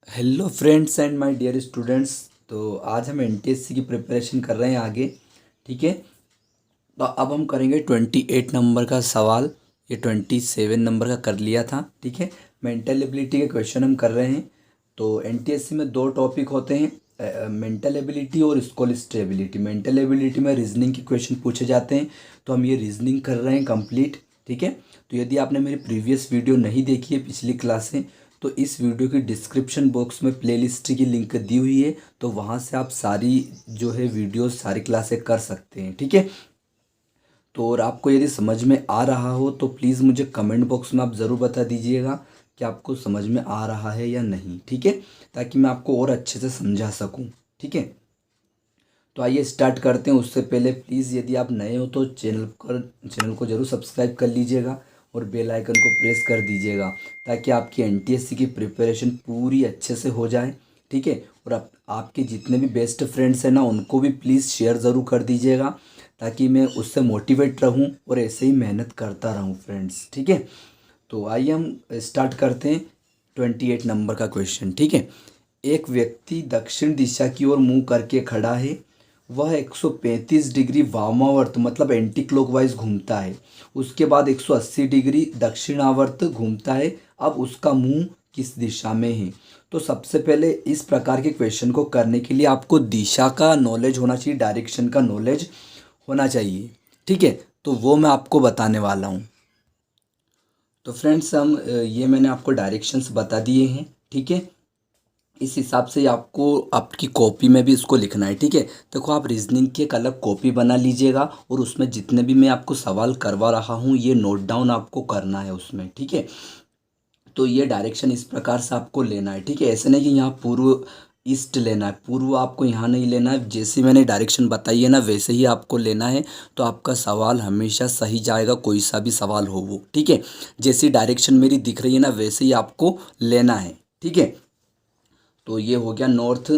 Hello friends and my dear students. तो आज हम एनटीएससी की प्रिपरेशन कर रहे हैं आगे। ठीक है। तो अब हम करेंगे 28 नंबर का सवाल। ये 27 नंबर का कर लिया था। ठीक है। मेंटल एबिलिटी के क्वेश्चन हम कर रहे हैं। तो एनटीएससी में दो टॉपिक होते हैं, मेंटल एबिलिटी और स्कॉलिस्टिक एबिलिटी। मेंटल एबिलिटी में रीजनिंग के क्वेश्चन पूछे जाते हैं, तो हम ये रीजनिंग कर रहे हैं कंप्लीट। ठीक है। तो यदि आपने मेरी प्रीवियस वीडियो नहीं देखी है, पिछली क्लासें, तो इस वीडियो की डिस्क्रिप्शन बॉक्स में प्लेलिस्ट की लिंक दी हुई है, तो वहाँ से आप सारी जो है वीडियोस सारी क्लासें कर सकते हैं। ठीक है। तो और आपको यदि समझ में आ रहा हो तो प्लीज़ मुझे कमेंट बॉक्स में आप ज़रूर बता दीजिएगा कि आपको समझ में आ रहा है या नहीं। ठीक है। ताकि मैं आपको और अच्छे से समझा सकूं। ठीक है। तो आइए स्टार्ट करते हैं। उससे पहले प्लीज़ यदि आप नए हो तो चैनल को ज़रूर सब्सक्राइब कर लीजिएगा और बेल आइकन को प्रेस कर दीजिएगा, ताकि आपकी एनटीएससी की प्रिपरेशन पूरी अच्छे से हो जाए। ठीक है। और आपके जितने भी बेस्ट फ्रेंड्स हैं ना, उनको भी प्लीज़ शेयर ज़रूर कर दीजिएगा, ताकि मैं उससे मोटिवेट रहूं और ऐसे ही मेहनत करता रहूं फ्रेंड्स। ठीक है। तो आइए हम स्टार्ट करते हैं 28 नंबर का क्वेश्चन। ठीक है। एक व्यक्ति दक्षिण दिशा की ओर मुंह करके खड़ा है। वह 135 डिग्री वामावर्त मतलब एंटी क्लॉकवाइज घूमता है। उसके बाद 180 डिग्री दक्षिणावर्त घूमता है। अब उसका मुंह किस दिशा में है? तो सबसे पहले इस प्रकार के क्वेश्चन को करने के लिए आपको दिशा का नॉलेज होना चाहिए, डायरेक्शन का नॉलेज होना चाहिए। ठीक है। तो वो मैं आपको बताने वाला हूँ। तो फ्रेंड्स ये मैंने आपको डायरेक्शंस बता दिए हैं। ठीक है। इस हिसाब से आपको आपकी कॉपी में भी इसको लिखना है। ठीक है। देखो, आप रीजनिंग की एक अलग कॉपी बना लीजिएगा और उसमें जितने भी मैं आपको सवाल करवा रहा हूँ ये नोट डाउन आपको करना है उसमें। ठीक है। तो ये डायरेक्शन इस प्रकार से आपको लेना है। ठीक है। ऐसे नहीं कि यहाँ पूर्व ईस्ट लेना है, पूर्व आपको यहाँ नहीं लेना है। जैसे मैंने डायरेक्शन बताई है ना, वैसे ही आपको लेना है। तो आपका सवाल हमेशा सही जाएगा, कोई सा भी सवाल हो वो। ठीक है। जैसी डायरेक्शन मेरी दिख रही है ना, वैसे ही आपको लेना है। ठीक है। तो ये हो गया नॉर्थ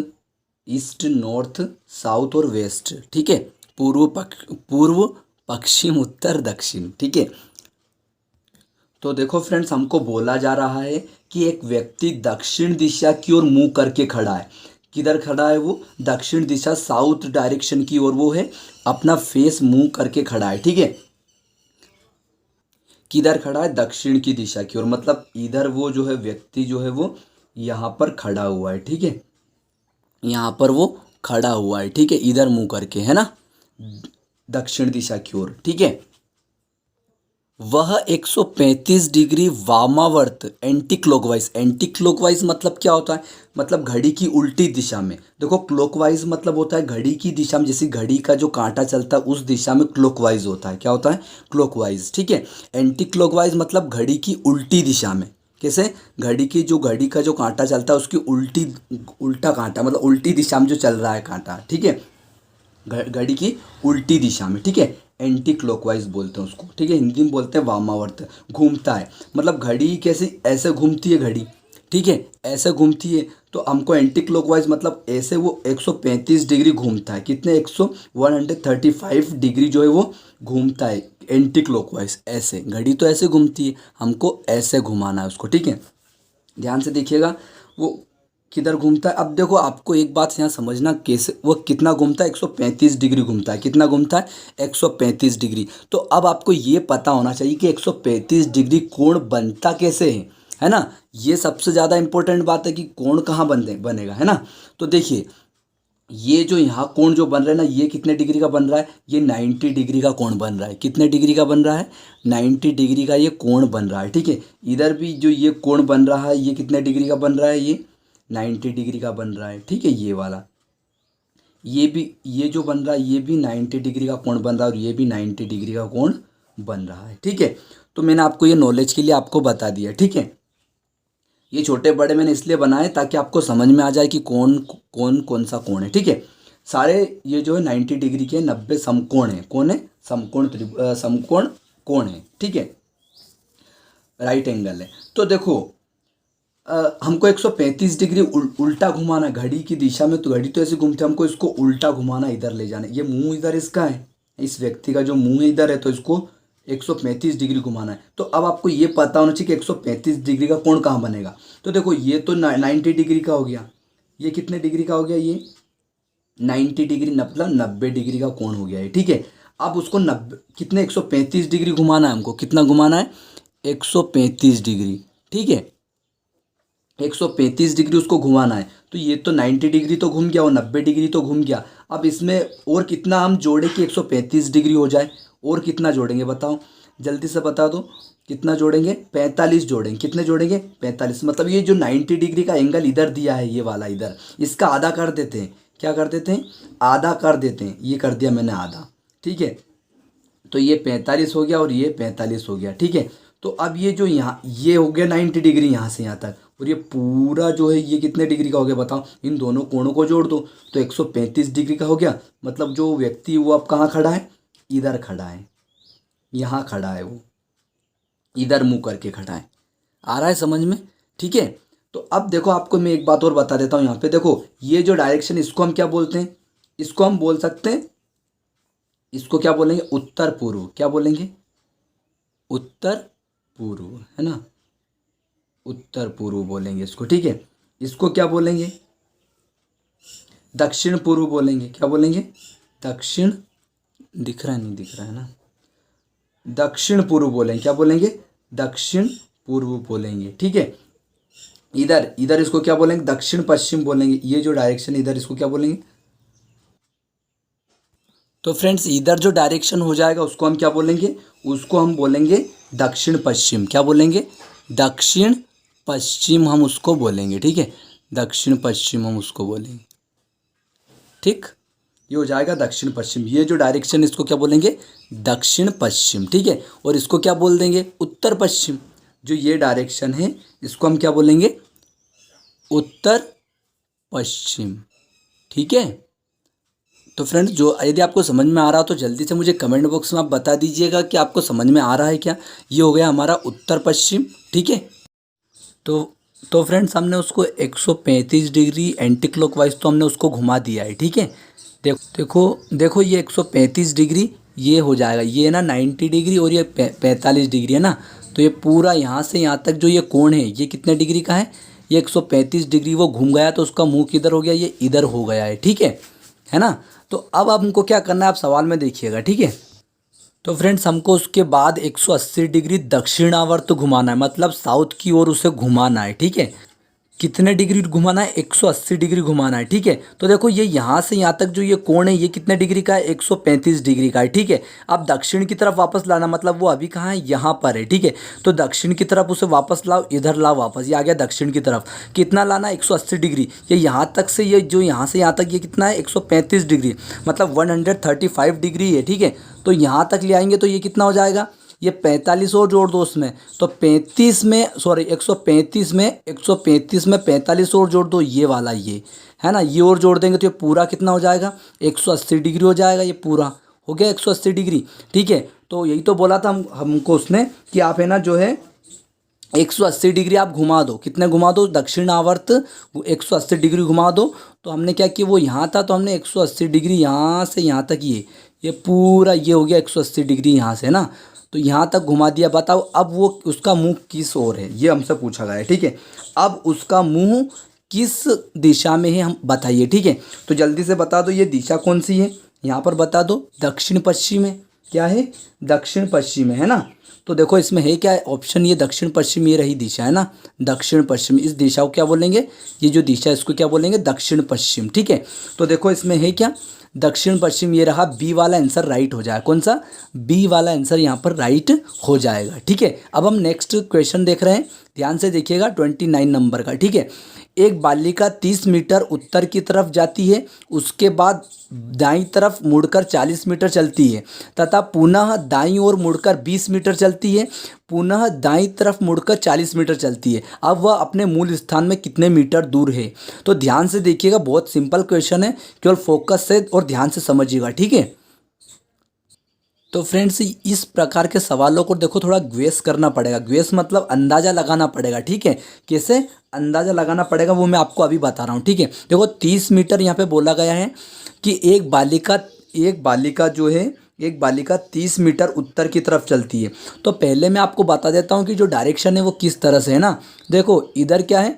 ईस्ट, नॉर्थ साउथ और वेस्ट। ठीक है। पूर्व पश्चिम उत्तर दक्षिण। ठीक है। तो देखो फ्रेंड्स, हमको बोला जा रहा है कि एक व्यक्ति दक्षिण दिशा की ओर मुंह करके खड़ा है। किधर खड़ा है वो? दक्षिण दिशा, साउथ डायरेक्शन की ओर वो है, अपना फेस मुंह करके खड़ा है। ठीक है। किधर खड़ा है? दक्षिण की दिशा की ओर, मतलब इधर वो जो है व्यक्ति जो है वो यहाँ पर खड़ा हुआ है। ठीक है। यहाँ पर वो खड़ा हुआ है। ठीक है। इधर मुंह करके, है ना, दक्षिण दिशा की ओर। ठीक है। वह 135 डिग्री वामावर्त एंटी क्लॉकवाइज। एंटी क्लॉकवाइज मतलब क्या होता है? मतलब घड़ी की उल्टी दिशा में। देखो, क्लॉकवाइज मतलब होता है घड़ी की दिशा में, जैसे घड़ी का जो कांटा चलता है उस दिशा में क्लॉकवाइज होता है। क्या होता है? क्लॉकवाइज। ठीक है। एंटी क्लॉकवाइज मतलब घड़ी की उल्टी दिशा में। कैसे? घड़ी का जो कांटा चलता है उसकी उल्टी, उल्टा कांटा मतलब उल्टी दिशा में जो चल रहा है कांटा। ठीक है। घड़ी की उल्टी दिशा में। ठीक है। एंटी क्लॉकवाइज बोलते हैं उसको। ठीक है। हिंदी में बोलते हैं वामावर्त। घूमता है मतलब घड़ी कैसे ऐसे घूमती है घड़ी। ठीक है। ऐसे घूमती है। तो हमको एंटी क्लॉकवाइज मतलब ऐसे वो 135 डिग्री घूमता है। कितने? 135 डिग्री जो है वो घूमता है एंटी क्लॉकवाइज। ऐसे घड़ी तो ऐसे घूमती है, हमको ऐसे घुमाना है उसको। ठीक है। ध्यान से देखिएगा वो किधर घूमता है। अब देखो, आपको एक बात यहाँ समझना, कैसे वो कितना घूमता है? 135 डिग्री घूमता है। कितना घूमता है? 135 डिग्री। तो अब आपको ये पता होना चाहिए कि 135 डिग्री कोण बनता कैसे है ना। ये सबसे ज़्यादा इंपॉर्टेंट बात है कि कोण कहाँ बनेगा, है ना। तो देखिए, ये जो यहाँ कोण जो बन रहा है ना, ये कितने डिग्री का बन रहा है? ये 90 डिग्री का कोण बन रहा है। कितने डिग्री का बन रहा है? 90 डिग्री का ये कोण बन रहा है। ठीक है। इधर भी जो ये कोण बन रहा है, ये कितने डिग्री का बन रहा है? ये 90 डिग्री का बन रहा है। ठीक है। ये वाला, ये भी, ये जो बन रहा है ये भी 90 डिग्री का कोण बन रहा है और ये भी 90 डिग्री का कोण बन रहा है। ठीक है। तो मैंने आपको ये नॉलेज के लिए आपको बता दिया। ठीक है। ये छोटे बड़े मैंने इसलिए बनाए ताकि आपको समझ में आ जाए कि कौन सा कोण है। ठीक है। सारे ये जो है 90 डिग्री के 90 समकोण है। कौन है? समकोण कोण है। ठीक है। राइट एंगल है। तो देखो, हमको 135 डिग्री उल्टा घुमाना है घड़ी की दिशा में। तो घड़ी तो ऐसे घूमते, हमको इसको उल्टा घुमाना, इधर ले जाना। ये मुंह इधर इसका है, इस व्यक्ति का जो मुंह है इधर है, तो इसको 135 डिग्री घुमाना है। तो अब आपको ये पता होना चाहिए कि 135 डिग्री का कोण कहाँ बनेगा। तो देखो ये तो 90 डिग्री का हो गया, ये कितने डिग्री का हो गया, ये 90 डिग्री, मतलब 90 डिग्री का कोण हो गया है, ठीक है। अब उसको 90 कितने 135 डिग्री घुमाना है हमको, कितना घुमाना है 135 डिग्री, ठीक है। 135 डिग्री उसको घुमाना है। तो ये तो 90 डिग्री तो घूम गया और 90 डिग्री तो घूम गया। अब इसमें और कितना हम जोड़े कि 135 डिग्री हो जाए, और कितना जोड़ेंगे बताओ, जल्दी से बता दो, कितना जोड़ेंगे, 45 जोड़ेंगे। कितने जोड़ेंगे 45, मतलब ये जो 90 डिग्री का एंगल इधर दिया है, ये वाला इधर, इसका आधा कर देते हैं। क्या कर देते हैं, आधा कर देते हैं। ये कर दिया मैंने आधा, ठीक है। तो ये 45 हो गया और ये 45 हो गया, ठीक है। तो अब ये जो यहाँ ये हो गया 90 डिग्री यहाँ से यहाँ तक, और ये पूरा जो है ये कितने डिग्री का हो गया बताओ, इन दोनों कोणों को जोड़ दो तो 135 डिग्री का हो गया। मतलब जो व्यक्ति वो अब कहाँ खड़ा है, इधर खड़ा है, यहाँ खड़ा है, वो इधर मुंह करके खड़ा है। आ रहा है समझ में, ठीक है। तो अब देखो आपको मैं एक बात और बता देता हूँ। यहाँ पे देखो ये जो डायरेक्शन, इसको हम क्या बोलते हैं, इसको हम बोल सकते हैं, इसको क्या बोलेंगे, उत्तर पूर्व। क्या बोलेंगे, उत्तर पूर्व, है ना, उत्तर पूर्व बोलेंगे इसको, ठीक है। इसको क्या बोलेंगे, दक्षिण पूर्व बोलेंगे। क्या बोलेंगे, दक्षिण, दिख रहा है नहीं दिख रहा है ना, दक्षिण पूर्व बोलेंगे। क्या बोलेंगे, दक्षिण पूर्व बोलेंगे, ठीक है। इधर इधर इसको क्या बोलेंगे, दक्षिण पश्चिम बोलेंगे। ये जो डायरेक्शन इधर, इसको क्या बोलेंगे। तो फ्रेंड्स इधर जो डायरेक्शन हो जाएगा उसको हम क्या बोलेंगे, उसको हम बोलेंगे दक्षिण पश्चिम। क्या बोलेंगे, दक्षिण पश्चिम हम उसको बोलेंगे, ठीक है। दक्षिण पश्चिम हम उसको बोलेंगे, ठीक। ये हो जाएगा दक्षिण पश्चिम। ये जो डायरेक्शन, इसको क्या बोलेंगे, दक्षिण पश्चिम, ठीक है। और इसको क्या बोल देंगे, उत्तर पश्चिम। जो ये डायरेक्शन है इसको हम क्या बोलेंगे, उत्तर पश्चिम, ठीक है। तो फ्रेंड्स जो यदि आपको समझ में आ रहा हो तो जल्दी से मुझे कमेंट बॉक्स में आप बता दीजिएगा कि आपको समझ में आ रहा है क्या। ये हो गया हमारा उत्तर पश्चिम, ठीक है। तो फ्रेंड्स हमने उसको 135 डिग्री एंटी क्लॉकवाइज तो हमने उसको घुमा दिया है, ठीक है। देखो देखो देखो ये 135 डिग्री ये हो जाएगा, ये ना 90 डिग्री और ये 45 डिग्री है ना। तो ये पूरा यहाँ से यहाँ तक जो ये कोण है ये कितने डिग्री का है, ये 135 डिग्री वो घूम गया। तो उसका मुंह किधर हो गया, ये इधर हो गया है, ठीक है ना। तो अब हमको क्या करना है, आप सवाल में देखिएगा, ठीक है। तो फ्रेंड्स हमको उसके बाद 180 डिग्री दक्षिणावर्त घुमाना है, मतलब साउथ की ओर उसे घुमाना है, ठीक है। कितने डिग्री घुमाना है, 180 डिग्री घुमाना है, ठीक है। तो देखो ये यहाँ से यहाँ तक जो ये कोण है ये कितने डिग्री का है, 135 डिग्री का है, ठीक है। अब दक्षिण की तरफ वापस लाना, मतलब वो अभी कहाँ है, यहाँ पर है, ठीक है। तो दक्षिण की तरफ उसे वापस लाओ, इधर लाओ वापस, ये आ गया दक्षिण की तरफ। कितना लाना, 180 डिग्री। ये यहाँ तक से, ये जो यहाँ से यहाँ तक ये कितना है, 135 डिग्री, मतलब 135 डिग्री है, ठीक है। तो यहाँ तक ले आएंगे तो ये कितना हो जाएगा, ये 45 और जोड़ दो उसमें, तो 35 में, सॉरी 135 में 45 और जोड़ दो, ये वाला ये है ना, ये और जोड़ देंगे तो ये पूरा कितना हो जाएगा, 180 डिग्री हो जाएगा। ये पूरा हो गया 180 डिग्री, ठीक है। तो यही तो बोला था हमको उसने कि आप है ना जो है 180 डिग्री आप घुमा दो। कितने घुमा दो, दक्षिण आवर्त 180 डिग्री घुमा दो। तो हमने क्या किया, वो यहाँ था तो हमने 180 डिग्री यहाँ से यहाँ तक ये पूरा ये हो गया 180 डिग्री यहाँ से ना, तो यहाँ तक घुमा दिया। बताओ अब वो उसका मुंह किस ओर है, ये हमसे पूछा गया है, ठीक है। अब उसका मुंह किस दिशा में है हम बताइए, ठीक है। तो जल्दी से बता दो ये दिशा कौन सी है, यहाँ पर बता दो, दक्षिण पश्चिम है। क्या है, दक्षिण पश्चिम है ना। तो देखो इसमें है क्या, ऑप्शन ये दक्षिण पश्चिम, ये रही दिशा है ना, दक्षिण पश्चिम। इस दिशा को क्या बोलेंगे, ये जो दिशा है इसको क्या बोलेंगे, दक्षिण पश्चिम, ठीक है। तो देखो इसमें है क्या, दक्षिण पश्चिम, ये रहा बी वाला आंसर राइट हो जाएगा। कौन सा, बी वाला आंसर यहाँ पर राइट हो जाएगा, ठीक है। अब हम नेक्स्ट क्वेश्चन देख रहे हैं, ध्यान से देखिएगा 29 नंबर का, ठीक है। एक बालिका 30 मीटर उत्तर की तरफ जाती है, उसके बाद दाईं तरफ मुड़कर 40 मीटर चलती है तथा पुनः दाईं ओर मुड़कर 20 मीटर चलती है, पुनः दाईं तरफ मुड़कर 40 मीटर चलती है। अब वह अपने मूल स्थान में कितने मीटर दूर है। तो ध्यान से देखिएगा, बहुत सिंपल क्वेश्चन है, केवल फोकस से और ध्यान से समझिएगा, ठीक है। तो फ्रेंड्स इस प्रकार के सवालों को देखो थोड़ा ग्वेस करना पड़ेगा, ग्वेस मतलब अंदाज़ा लगाना पड़ेगा, ठीक है। कैसे अंदाज़ा लगाना पड़ेगा वो मैं आपको अभी बता रहा हूँ, ठीक है। देखो 30 मीटर यहाँ पे बोला गया है कि एक बालिका जो है एक बालिका 30 मीटर उत्तर की तरफ चलती है। तो पहले मैं आपको बता देता हूँ कि जो डायरेक्शन है वो किस तरह से है ना। देखो इधर क्या है,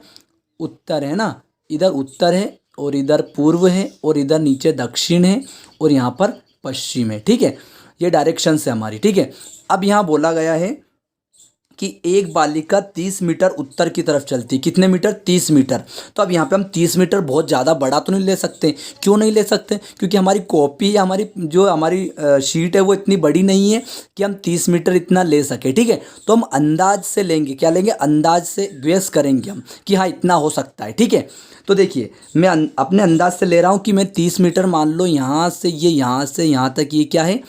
उत्तर है ना, इधर उत्तर है और इधर पूर्व है और इधर नीचे दक्षिण है और यहाँ पर पश्चिम है। ठीक है, ये डायरेक्शन है हमारी। ठीक है, अब यहाँ बोला गया है कि एक बालिका 30 मीटर उत्तर की तरफ चलती है। कितने मीटर? 30 मीटर। तो अब यहाँ पे हम 30 मीटर बहुत ज़्यादा बड़ा तो नहीं ले सकते। क्यों नहीं ले सकते? क्योंकि हमारी कॉपी या हमारी जो हमारी शीट है वो इतनी बड़ी नहीं है कि हम 30 मीटर इतना ले सके। ठीक है, तो हम अंदाज से लेंगे। क्या लेंगे? अंदाज से गेस करेंगे हम कि हाँ इतना हो सकता है। ठीक है, तो देखिए मैं अपने अंदाज से ले रहा हूँ कि मैं 30 मीटर मान लो यहाँ से यहाँ से यहाँ तक ये क्या है,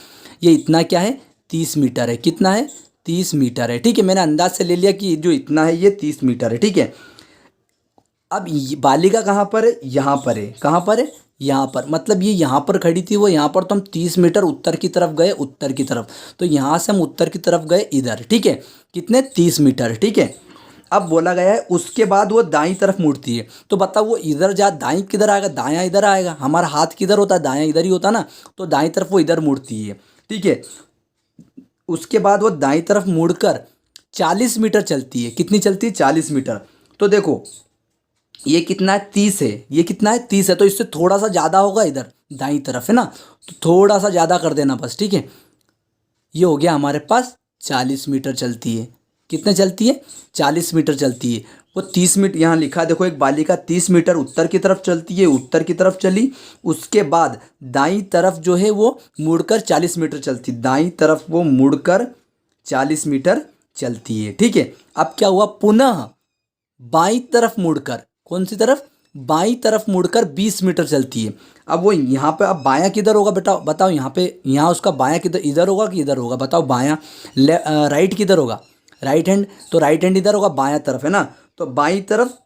ये इतना क्या है, 30 मीटर है। कितना है? 30 मीटर है। ठीक है, मैंने अंदाज से ले लिया कि जो इतना है ये 30 मीटर है। ठीक है, अब बालिका कहाँ पर है? यहाँ पर है। कहाँ पर है? यहाँ पर। मतलब ये यहाँ पर खड़ी थी, वो यहाँ पर, तो हम 30 मीटर उत्तर की तरफ गए, उत्तर की तरफ। तो यहाँ से हम उत्तर की तरफ गए इधर। ठीक है, कितने? 30 मीटर। ठीक है, अब बोला गया है उसके बाद वो दाईं तरफ मुड़ती है। तो बताओ वो इधर जा, दाईं किधर आएगा? दायां इधर आएगा। हमारा हाथ किधर होता है? दायां इधर ही होता ना। तो दाईं तरफ वो इधर मुड़ती है। ठीक है, उसके बाद वो दाईं तरफ मुड़कर 40 मीटर चलती है। कितनी चलती है? 40 मीटर। तो देखो ये कितना है? 30 है। ये कितना है? 30 है। तो इससे थोड़ा सा ज़्यादा होगा, इधर दाईं तरफ है ना, तो थोड़ा सा ज़्यादा कर देना बस। ठीक है, ये हो गया हमारे पास 40 मीटर चलती है। कितने चलती है? 40 मीटर चलती है। वो 30 मीटर यहाँ लिखा है, देखो एक बालिका 30 मीटर उत्तर की तरफ चलती है, उत्तर की तरफ चली, उसके बाद दाईं तरफ जो है वो मुड़कर 40 मीटर चलती है। दाईं तरफ वो मुड़कर 40 मीटर चलती है। ठीक है, अब क्या हुआ? पुनः बाईं तरफ मुड़कर, कौन सी तरफ? बाईं तरफ मुड़कर 20 मीटर चलती है। अब वो यहाँ पे, अब बायां किधर होगा बेटा? बताओ यहाँ पे, यहाँ उसका बायां किधर, इधर होगा कि इधर होगा? बताओ बायां, राइट किधर होगा? राइट हैंड, तो राइट हैंड इधर होगा, बायां तरफ है ना। तो बाईं तरफ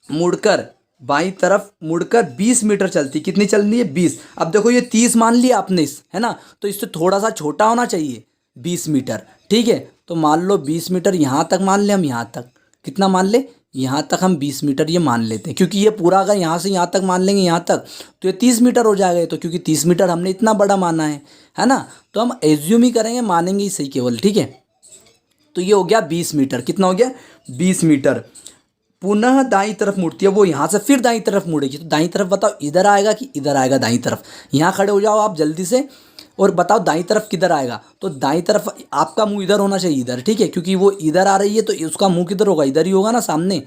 मुड़कर, बाईं तरफ मुड़कर 20 मीटर चलती। कितनी चलनी है? 20। अब देखो ये 30 मान लिया आपने, इस है ना, तो इससे थोड़ा सा छोटा होना चाहिए, 20 मीटर। ठीक है, तो मान लो 20 मीटर यहाँ तक मान ले हम, यहाँ तक कितना मान ले? यहाँ तक हम 20 मीटर ये मान लेते हैं, क्योंकि ये पूरा अगर यहाँ से यहाँ तक मान लेंगे, यहाँ तक, तो ये 30 मीटर हो जाएगा। तो क्योंकि 30 मीटर हमने इतना बड़ा माना है ना, तो हम एज्यूम ही करेंगे, मानेंगे ही सही केवल। ठीक है, तो ये हो गया 20 मीटर। कितना हो गया? 20 मीटर। पुनः दाईं तरफ मुड़ती है, वो यहाँ से फिर दाईं तरफ मुड़ेगी। तो दाईं तरफ बताओ इधर आएगा कि इधर आएगा? दाईं तरफ। यहाँ खड़े हो जाओ आप जल्दी से और बताओ दाईं तरफ किधर आएगा? तो दाईं तरफ आपका मुंह इधर होना चाहिए, इधर। ठीक है, क्योंकि वो इधर आ रही है तो उसका मुंह किधर होगा? इधर ही होगा ना, सामने,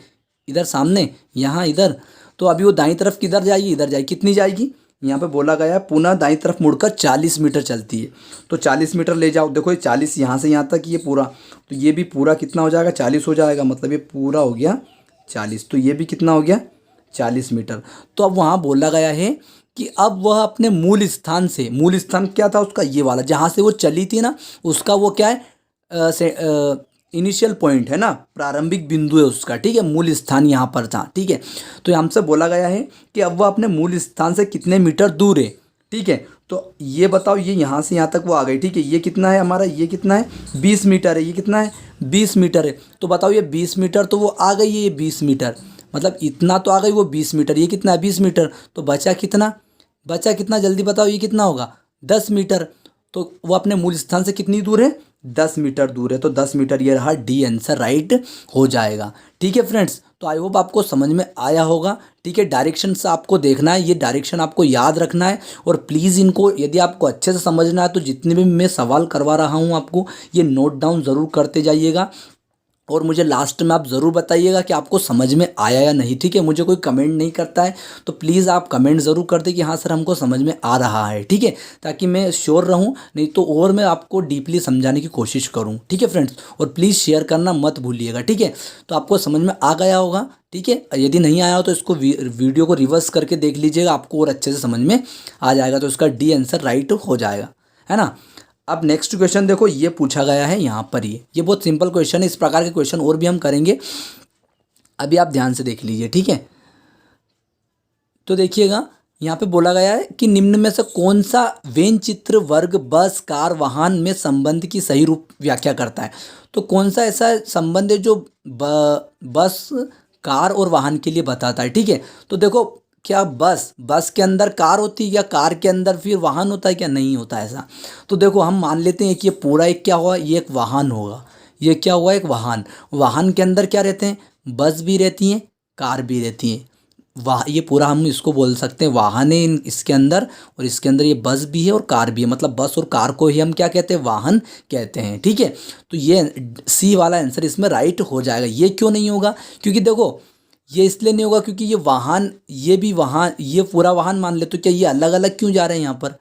इधर सामने, यहाँ इधर। तो अभी वो दाईं तरफ किधर जाएगी? इधर जाएगी। कितनी जाएगी? यहाँ पे बोला गया है पुनः दाईं तरफ मुड़कर 40 मीटर चलती है। तो 40 मीटर ले जाओ। देखो ये 40 यहाँ से यहाँ तक ये पूरा, तो ये भी पूरा कितना हो जाएगा? 40 हो जाएगा। मतलब ये पूरा हो गया 40। तो ये भी कितना हो गया? 40 मीटर। तो अब वहाँ बोला गया है कि अब वह अपने मूल स्थान से, मूल स्थान क्या था उसका? ये वाला जहाँ से वो चली थी ना, उसका वो क्या है? इनिशियल पॉइंट है ना, प्रारंभिक बिंदु है उसका। ठीक है, मूल स्थान यहाँ पर था। ठीक है, तो हमसे बोला गया है कि अब वह अपने मूल स्थान से कितने मीटर दूर है। ठीक है, तो ये बताओ, ये यहाँ से यहाँ तक वो आ गई। ठीक है, ये कितना है हमारा? ये कितना है? 20 मीटर है। ये कितना है? 20 मीटर है। तो बताओ ये 20 मीटर तो वो आ गई है, ये 20 मीटर, मतलब इतना तो आ गई वो 20 मीटर। ये कितना है? 20 मीटर। तो बचा कितना? बचा कितना? जल्दी बताओ, ये कितना होगा? 10 मीटर। तो वो अपने मूल स्थान से कितनी दूर है? 10 मीटर दूर है। तो 10 मीटर ये रहा डी आंसर, राइट हो जाएगा। ठीक है फ्रेंड्स, तो आई होप आपको समझ में आया होगा। ठीक है, डायरेक्शन से आपको देखना है, ये डायरेक्शन आपको याद रखना है। और प्लीज़ इनको, यदि आपको अच्छे से समझना है तो जितने भी मैं सवाल करवा रहा हूँ आपको, ये नोट डाउन ज़रूर करते जाइएगा। और मुझे लास्ट में आप ज़रूर बताइएगा कि आपको समझ में आया या नहीं। ठीक है, मुझे कोई कमेंट नहीं करता है तो प्लीज़ आप कमेंट ज़रूर कर दें कि हाँ सर हमको समझ में आ रहा है। ठीक है, ताकि मैं श्योर रहूँ, नहीं तो और मैं आपको डीपली समझाने की कोशिश करूँ। ठीक है फ्रेंड्स, और प्लीज़ शेयर करना मत भूलिएगा। ठीक है, तो आपको समझ में आ गया होगा। ठीक है, यदि नहीं आया हो तो इसको वीडियो को रिवर्स करके देख लीजिएगा, आपको और अच्छे से समझ में आ जाएगा। तो इसका डी आंसर राइट हो जाएगा, है ना। अब नेक्स्ट क्वेश्चन देखो, ये पूछा गया है यहाँ पर, ये बहुत सिंपल क्वेश्चन है। इस प्रकार के क्वेश्चन और भी हम करेंगे, अभी आप ध्यान से देख लीजिए। ठीक है, तो देखिएगा यहाँ पे बोला गया है कि निम्न में से कौन सा व्यंजचित्र वर्ग बस कार वाहन में संबंध की सही रूप व्याख्या करता है। तो कौन सा ऐसा संबंध है जो बस कार और वाहन के लिए बताता है। ठीक है, तो देखो क्या बस के अंदर कार होती है या कार के अंदर फिर वाहन होता है क्या? नहीं होता ऐसा। तो देखो हम मान लेते हैं कि ये पूरा एक क्या हुआ, ये एक वाहन होगा। ये क्या हुआ, एक वाहन। वाहन के अंदर क्या रहते हैं, बस भी रहती हैं, कार भी रहती हैं। वाह, ये पूरा हम इसको बोल सकते हैं वाहन है इसके अंदर, और इसके अंदर ये बस भी है और कार भी है। मतलब बस और कार को ही हम क्या कहते हैं, वाहन कहते हैं। ठीक है, तो ये सी वाला आंसर इसमें राइट हो जाएगा। ये क्यों नहीं होगा, क्योंकि देखो ये इसलिए नहीं होगा क्योंकि ये वाहन, ये भी वाहन, ये पूरा वाहन मान ले, तो क्या ये अलग अलग क्यों जा रहे हैं यहाँ पर?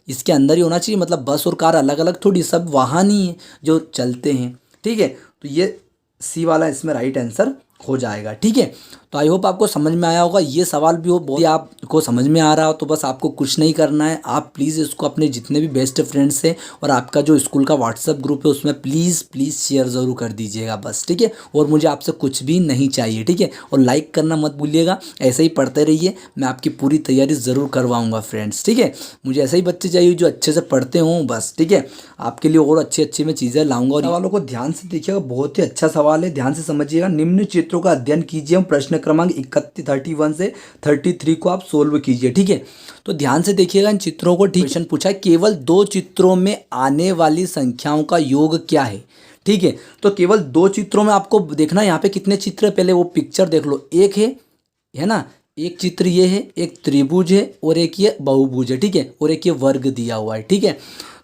इसके अंदर ही होना चाहिए। मतलब बस और कार अलग अलग थोड़ी, सब वाहन ही है जो चलते हैं। ठीक है, तो ये सी वाला इसमें राइट आंसर हो जाएगा। ठीक है, तो आई होप आपको समझ में आया होगा। ये सवाल भी हो बहुत, आपको समझ में आ रहा हो तो बस आपको कुछ नहीं करना है, आप प्लीज़ इसको अपने जितने भी बेस्ट फ्रेंड्स हैं और आपका जो स्कूल का व्हाट्सएप ग्रुप है उसमें प्लीज़ शेयर ज़रूर कर दीजिएगा बस। ठीक है, और मुझे आपसे कुछ भी नहीं चाहिए। ठीक है, और लाइक करना मत भूलिएगा। ऐसे ही पढ़ते रहिए, मैं आपकी पूरी तैयारी ज़रूर करवाऊँगा फ्रेंड्स। ठीक है, मुझे ऐसे ही बच्चे चाहिए जो अच्छे से पढ़ते हों बस। ठीक है, आपके लिए और अच्छी अच्छी मैं चीज़ें लाऊंगा। और सवालों को ध्यान से देखिएगा, बहुत ही अच्छा सवाल है, ध्यान से समझिएगा। निम्न चित्रों का अध्ययन कीजिए, प्रश्न क्रमांक 31 से 33 को आप सोल्व कीजिए। ठीक है, तो ध्यान से देखिएगा इन चित्रों को। ठीक, क्वेश्चन पूछा है केवल 2 चित्रों में आने वाली संख्याओं का योग क्या है। ठीक है, तो केवल 2 चित्रों में आपको देखना है। यहाँ पे कितने चित्र है, पहले वो पिक्चर देख लो। एक है ना, एक चित्र ये है, एक त्रिभुज है और एक ये बहुभुज है। ठीक है, और एक ये वर्ग दिया हुआ है। ठीक है,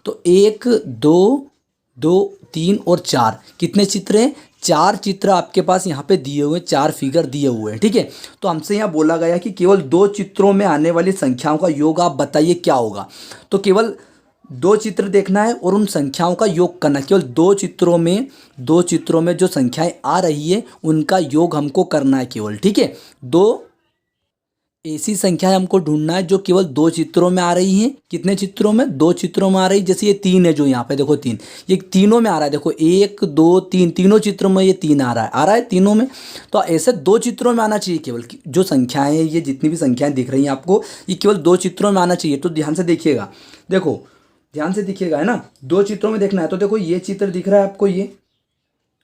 तो 1 2 2 3 और 4 कितने चित्र हैं, 4 चित्र आपके पास यहाँ पे दिए हुए हैं, 4 फिगर दिए हुए हैं। ठीक है, तो हमसे यहाँ बोला गया कि केवल 2 चित्रों में आने वाली संख्याओं का योग आप बताइए क्या होगा। तो केवल 2 चित्र देखना है और उन संख्याओं का योग करना है। केवल 2 चित्रों में जो संख्याएं आ रही है उनका योग हमको करना है केवल। ठीक है, 2 ऐसी संख्याएं हमको ढूंढना है जो केवल 2 चित्रों में आ रही हैं। कितने चित्रों में, 2 चित्रों में आ रही है। जैसे ये 3 है, जो यहाँ पे देखो 3, ये तीनों में आ रहा है। देखो 1 2 3, तीनों चित्रों में ये 3 आ रहा है तीनों में। तो ऐसे 2 चित्रों में आना चाहिए केवल। जो संख्याएं, ये जितनी भी संख्याएं दिख रही हैं आपको, ये केवल 2 चित्रों में आना चाहिए। तो ध्यान से देखिएगा, देखो ध्यान से दिखिएगा, है ना, 2 चित्रों में देखना है। तो देखो ये चित्र दिख रहा है आपको, ये,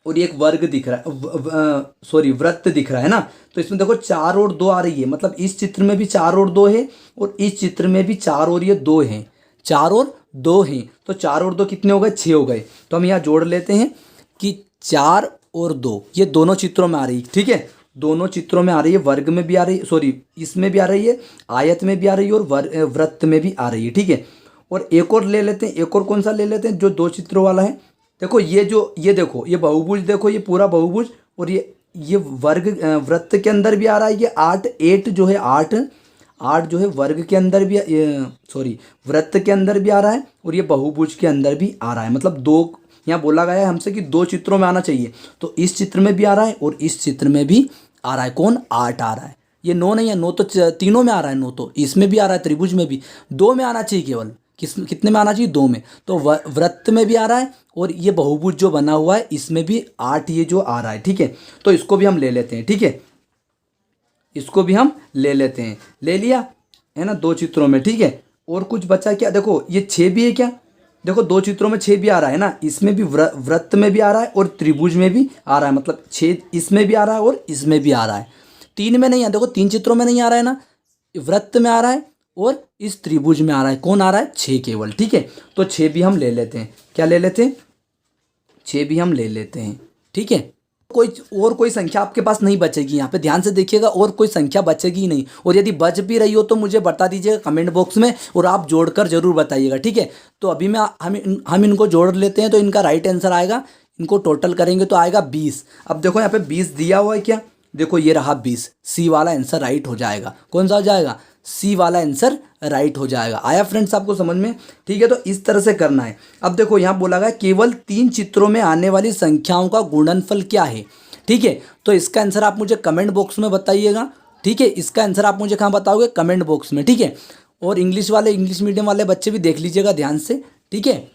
और ये एक वर्ग दिख रहा है, सॉरी वृत्त दिख रहा है ना। तो इसमें देखो 4 और 2 आ रही है, मतलब इस चित्र में भी 4 और 2 है और इस चित्र में भी 4 और ये 2 हैं, 4 और 2 हैं। तो 4 और 2 कितने हो गए, 6 हो गए। तो हम यहाँ जोड़ लेते हैं कि 4 और 2 ये दोनों चित्रों में आ रही है। ठीक है, दोनों चित्रों में आ रही है, वर्ग में भी आ रही है, सॉरी इसमें भी आ रही है, आयत में भी आ रही है और वृत्त में भी आ रही है। ठीक है, और एक और ले लेते हैं, एक और कौन सा ले लेते हैं जो 2 चित्रों वाला है। देखो ये देखो, ये बहुभुज, देखो ये पूरा बहुभुज, और ये वर्ग वृत्त के अंदर भी आ रहा है। ये 8 जो है, 8 जो है वर्ग के अंदर भी, सॉरी वृत्त के अंदर भी आ रहा है और ये बहुभुज के अंदर भी आ रहा है। मतलब 2, यहाँ बोला गया है हमसे कि 2 चित्रों में आना चाहिए। तो इस चित्र में भी आ रहा है और इस चित्र में भी आ रहा है। कौन, 8 आ रहा है। ये 9 नहीं है, 9 तो तीनों में आ रहा है, 9 तो इसमें भी आ रहा है, त्रिभुज में भी। 2 में आना चाहिए केवल, कितने में आना चाहिए, 2 में। तो वृत्त में भी आ रहा है और ये बहुभुज जो बना हुआ है इसमें भी 8 ये जो आ रहा है। ठीक है, तो इसको भी हम ले लेते हैं। ठीक है, इसको भी हम ले लेते हैं, ले लिया है ना 2 चित्रों में। ठीक है, और कुछ बचा क्या, देखो ये 6 भी है क्या, देखो 2 चित्रों में 6 भी आ रहा है ना। इसमें भी वृत्त में भी आ रहा है और त्रिभुज में भी आ रहा है। मतलब 6 इसमें भी आ रहा है और इसमें भी आ रहा है। 3 में नहीं है, देखो 3 चित्रों में नहीं आ रहा है ना, वृत्त में आ रहा है और इस त्रिभुज में आ रहा है। कौन आ रहा है, 6 केवल। ठीक है, तो 6 भी हम ले लेते हैं। क्या ले लेते हैं, 6 भी हम ले लेते हैं। ठीक है, कोई संख्या आपके पास नहीं बचेगी। यहाँ पे ध्यान से देखिएगा, और कोई संख्या बचेगी ही नहीं। और यदि बच भी रही हो तो मुझे बता दीजिएगा कमेंट बॉक्स में, और आप जोड़कर जरूर बताइएगा। ठीक है, तो अभी हम इनको जोड़ लेते हैं। तो इनका राइट आंसर आएगा, इनको टोटल करेंगे तो आएगा 20। अब देखो यहाँ पे 20 दिया हुआ है क्या, देखो ये रहा 20। सी वाला आंसर राइट हो जाएगा। कौन सा हो जाएगा, सी वाला आंसर राइट हो जाएगा। आया फ्रेंड्स आपको समझ में। ठीक है, तो इस तरह से करना है। अब देखो यहाँ बोला गया केवल 3 चित्रों में आने वाली संख्याओं का गुणनफल क्या है। ठीक है, तो इसका आंसर आप मुझे कमेंट बॉक्स में बताइएगा। ठीक है, इसका आंसर आप मुझे कहाँ बताओगे, कमेंट बॉक्स में। ठीक है, और इंग्लिश मीडियम वाले बच्चे भी देख लीजिएगा ध्यान से। ठीक है,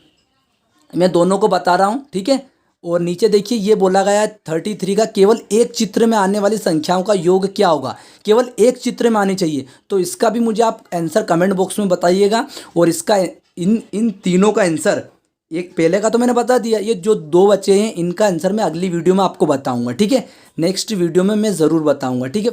मैं दोनों को बता रहा हूँ। ठीक है, और नीचे देखिए ये बोला गया है 33 का केवल एक चित्र में आने वाली संख्याओं का योग क्या होगा। केवल एक चित्र में आनी चाहिए। तो इसका भी मुझे आप आंसर कमेंट बॉक्स में बताइएगा। और इसका इन तीनों का आंसर, एक पहले का तो मैंने बता दिया, ये जो 2 बचे हैं इनका आंसर मैं अगली वीडियो में आपको बताऊंगा। ठीक है, नेक्स्ट वीडियो में मैं ज़रूर बताऊंगा। ठीक है।